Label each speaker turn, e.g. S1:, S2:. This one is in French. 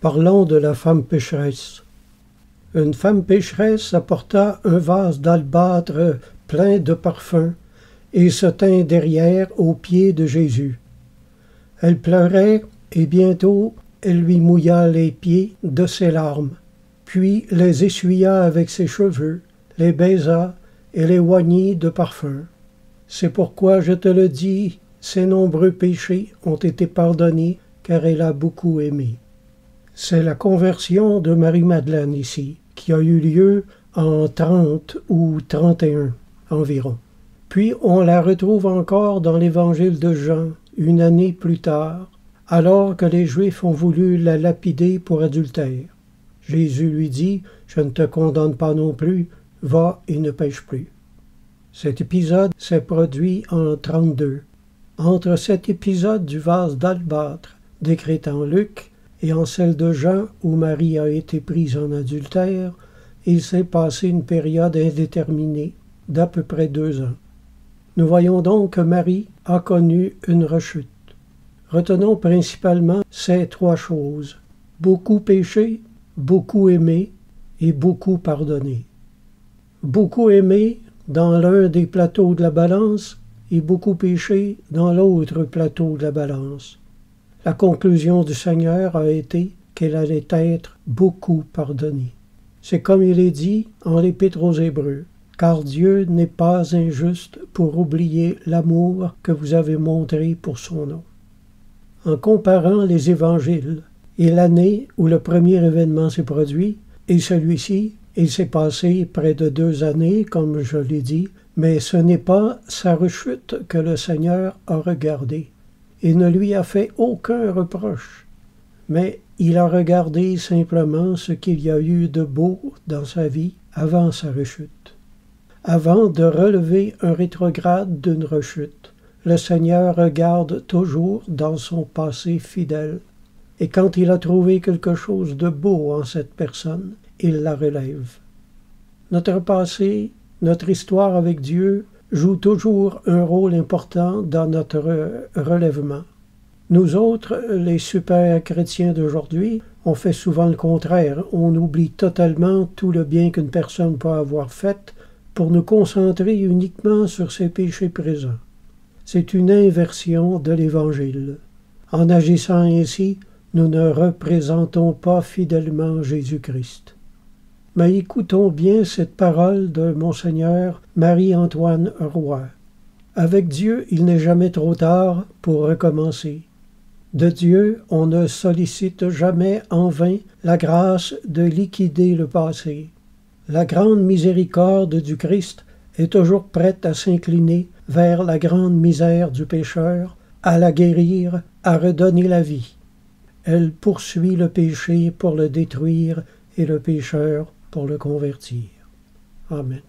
S1: Parlons de la femme pécheresse. Une femme pécheresse apporta un vase d'albâtre plein de parfums et se tint derrière aux pieds de Jésus. Elle pleurait et bientôt elle lui mouilla les pieds de ses larmes, puis les essuya avec ses cheveux, les baisa et les oignit de parfum. C'est pourquoi je te le dis, ses nombreux péchés ont été pardonnés, car elle a beaucoup aimé. C'est la conversion de Marie-Madeleine ici, qui a eu lieu en 30 ou 31 environ. Puis on la retrouve encore dans l'évangile de Jean, une année plus tard, alors que les Juifs ont voulu la lapider pour adultère. Jésus lui dit « Je ne te condamne pas non plus, va et ne pêche plus ». Cet épisode s'est produit en 32. Entre cet épisode du vase d'albâtre, décrit en Luc, et en celle de Jean, où Marie a été prise en adultère, il s'est passé une période indéterminée d'à peu près 2 ans. Nous voyons donc que Marie a connu une rechute. Retenons principalement ces 3 choses: beaucoup péché, beaucoup aimé et beaucoup pardonné. Beaucoup aimé dans l'un des plateaux de la balance et beaucoup péché dans l'autre plateau de la balance. La conclusion du Seigneur a été qu'elle allait être beaucoup pardonnée. C'est comme il est dit en l'Épître aux Hébreux, « Car Dieu n'est pas injuste pour oublier l'amour que vous avez montré pour son nom. » En comparant les évangiles et l'année où le premier événement s'est produit, et celui-ci, il s'est passé près de 2 années, comme je l'ai dit, mais ce n'est pas sa rechute que le Seigneur a regardée. Il ne lui a fait aucun reproche, mais il a regardé simplement ce qu'il y a eu de beau dans sa vie avant sa rechute. Avant de relever un rétrograde d'une rechute, le Seigneur regarde toujours dans son passé fidèle, et quand il a trouvé quelque chose de beau en cette personne, il la relève. Notre passé, notre histoire avec Dieu, joue toujours un rôle important dans notre relèvement. Nous autres, les super chrétiens d'aujourd'hui, on fait souvent le contraire. On oublie totalement tout le bien qu'une personne peut avoir fait pour nous concentrer uniquement sur ses péchés présents. C'est une inversion de l'Évangile. En agissant ainsi, nous ne représentons pas fidèlement Jésus-Christ. Mais écoutons bien cette parole de Monseigneur Marie-Antoine Roy. Avec Dieu, il n'est jamais trop tard pour recommencer. De Dieu, on ne sollicite jamais en vain la grâce de liquider le passé. La grande miséricorde du Christ est toujours prête à s'incliner vers la grande misère du pécheur, à la guérir, à redonner la vie. Elle poursuit le péché pour le détruire et le pécheur pour le convertir. Amen.